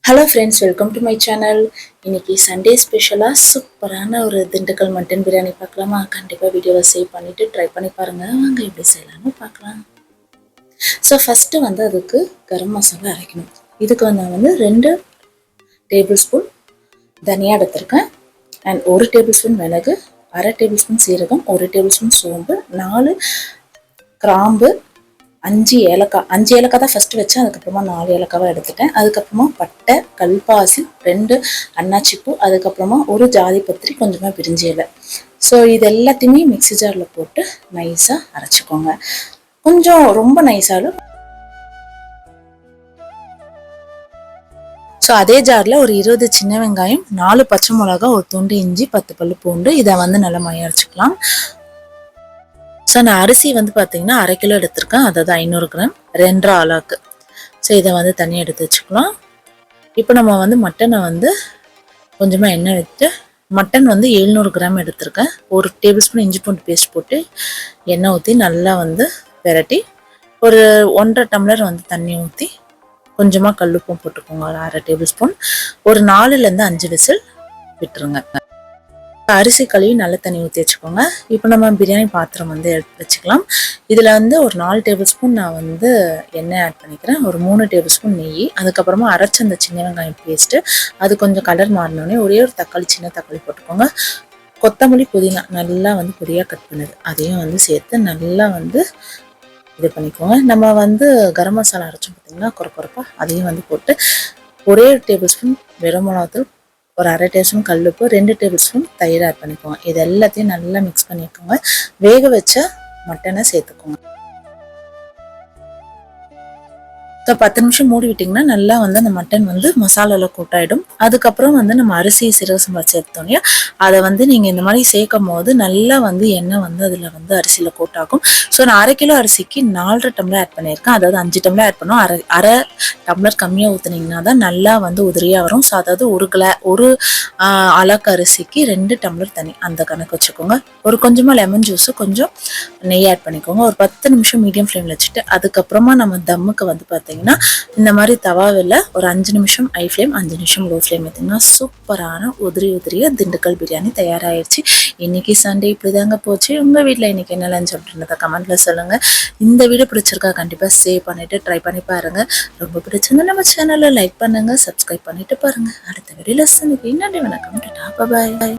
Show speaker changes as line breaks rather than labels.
Hello friends, welcome to my channel. இன்னைக்கு Sunday ஸ்பெஷலாக சூப்பரான ஒரு திண்டுக்கல் மட்டன் பிரியாணி பார்க்கலாமா? கண்டிப்பாக வீடியோவை சேவ் பண்ணிவிட்டு ட்ரை பண்ணி பாருங்கள். வாங்க எப்படி செய்யலாம்னு பார்க்கலாம். ஸோ ஃபஸ்ட்டு அதுக்கு கரம் மசாலா அரைக்கணும். இதுக்கு நான் 2 டேபிள் ஸ்பூன் தனியா எடுத்திருக்கேன். அண்ட் 1 டேபிள் ஸ்பூன் மிளகு, 1/2 டேபிள் ஸ்பூன் சீரகம், 1 டேபிள் ஸ்பூன் சோம்பு, 4 கிராம்பு, 5 ஏலக்காய். 5 ஏலக்காய் தான் ஃபஸ்ட்டு வச்சேன். அதுக்கப்புறமா 4 ஏலக்காவை எடுத்துட்டேன். அதுக்கப்புறமா பட்டை, கல்பாசி, 2 அன்னாச்சிப்பூ, அதுக்கப்புறமா 1 ஜாதி பத்திரி, கொஞ்சமாக பிரிஞ்சி இலை. ஸோ இது எல்லாத்தையுமே மிக்ஸி ஜாரில் போட்டு நைஸாக அரைச்சிக்கோங்க. கொஞ்சம் ரொம்ப நைஸாலும். ஸோ அதே ஜாரில் ஒரு 20 சின்ன வெங்காயம், 4 பச்சை மிளகா, ஒரு துண்டு இஞ்சி, 10 பல்லு பூண்டு, இதை நல்லா மைய அரைச்சிக்கலாம். ஸோ நான் அரிசி பார்த்தீங்கன்னா 1/2 கிலோ எடுத்திருக்கேன். அதாவது 500 கிராம், 2.5 ஆளாக்கு. ஸோ இதை தனியாக எடுத்து வச்சுக்கலாம். இப்போ நம்ம மட்டனை கொஞ்சமாக எண்ணெய் விட்டு, மட்டன் 700 கிராம் எடுத்திருக்கேன். 1 டேபிள் ஸ்பூன் இஞ்சி பூண்டு பேஸ்ட் போட்டு எண்ணெய் ஊற்றி நல்லா விரட்டி, ஒரு 1.5 டம்ளர் தண்ணி ஊற்றி கொஞ்சமாக கல்லுப்பும் போட்டுக்கோங்க. ஒரு 1/2 டேபிள் ஸ்பூன். ஒரு 4லேருந்து 5 விசில் விட்டுருங்க. அரிசி கழுவி நல்ல தண்ணி ஊற்றி வச்சுக்கோங்க. இப்போ நம்ம பிரியாணி பாத்திரம் எடுத்து வச்சுக்கலாம். இதில் ஒரு 4 டேபிள் ஸ்பூன் நான் எண்ணெய் ஆட் பண்ணிக்கிறேன். ஒரு 3 டேபிள் ஸ்பூன் நெய், அதுக்கப்புறமா அரைச்ச அந்த சின்ன வெங்காயம் பேஸ்ட்டு, அது கொஞ்சம் கலர் மாறினோடனே ஒரே ஒரு தக்காளி, சின்ன தக்காளி போட்டுக்கோங்க. கொத்தமல்லி, புதினா நல்லா பொடியாக கட் பண்ணுது, அதையும் சேர்த்து நல்லா இது பண்ணிக்கோங்க. நம்ம கரம் மசாலா அரைச்சோம் பார்த்தீங்கன்னா குறைப்பாக, அதையும் போட்டு ஒரே ஒரு டேபிள் ஸ்பூன் வெறும் மிளகாத்தூள், ஒரு 1/2 டேபிள் ஸ்பூன் கல்லுப்பு, 2 டேபிள் ஸ்பூன் தயிர் ஆட் பண்ணிக்கோங்க. இது எல்லாத்தையும் நல்லா மிக்ஸ் பண்ணிக்கோங்க. வேக வச்ச மட்டனை சேர்த்துக்கோங்க. 10 நிமிஷம் மூடி விட்டிங்கன்னா நல்லா அந்த மட்டன் மசாலாவில் கூட்டாயிடும். அதுக்கப்புறம் நம்ம அரிசி சீரக சம்பா சேர்த்தோன்னே அதை நீங்கள் இந்த மாதிரி சேர்க்கும் போது நல்லா எண்ணெய் அதில் அரிசியில் கூட்டாகும். ஸோ நான் 1/2 கிலோ அரிசிக்கு 4.5 டம்ளர் ஆட் பண்ணியிருக்கேன். அதாவது 5 டம்ளர் ஆட் பண்ணோம். அரை டம்ளர் கம்மியாக ஊற்றுனீங்கன்னா தான் நல்லா உதிரியாக வரும். ஸோ அதாவது ஒரு அலக்கு அரிசிக்கு 2 டம்ளர் தண்ணி, அந்த கணக்கு வச்சுக்கோங்க. ஒரு கொஞ்சமாக லெமன் ஜூஸு, கொஞ்சம் நெய் ஆட் பண்ணிக்கோங்க. ஒரு 10 நிமிஷம் மீடியம் ஃப்ளேமில் வச்சுட்டு, அதுக்கப்புறமா நம்ம தம்முக்கு பார்த்தீங்கன்னா இந்த மாதிரி தவாவில் ஒரு 5 நிமிஷம் ஹை ஃப்ளேம், 5 நிமிஷம் லோ ஃப்ளேம் பார்த்தீங்கன்னா சூப்பரான உதிரியாக திண்டுக்கல் பிரியாணி தயாராகிடுச்சு. இன்னைக்கு சண்டே இப்படிதாங்க போச்சு. உங்கள் வீட்டில் இன்னைக்கு என்ன லஞ்ச் அப்படின்றத கமெண்ட்ல சொல்லுங்கள். இந்த வீடியோ பிடிச்சிருக்கா கண்டிப்பாக சேவ் பண்ணிட்டு ட்ரை பண்ணி பாருங்க. ரொம்ப பிடிச்சிருந்தா நம்ம சேனலை லைக் பண்ணுங்க, சப்ஸ்கிரைப் பண்ணிட்டு பாருங்க. அடுத்த வீடியோல சந்திப்போம். நன்றி, வணக்கம், டாடா, பாய்.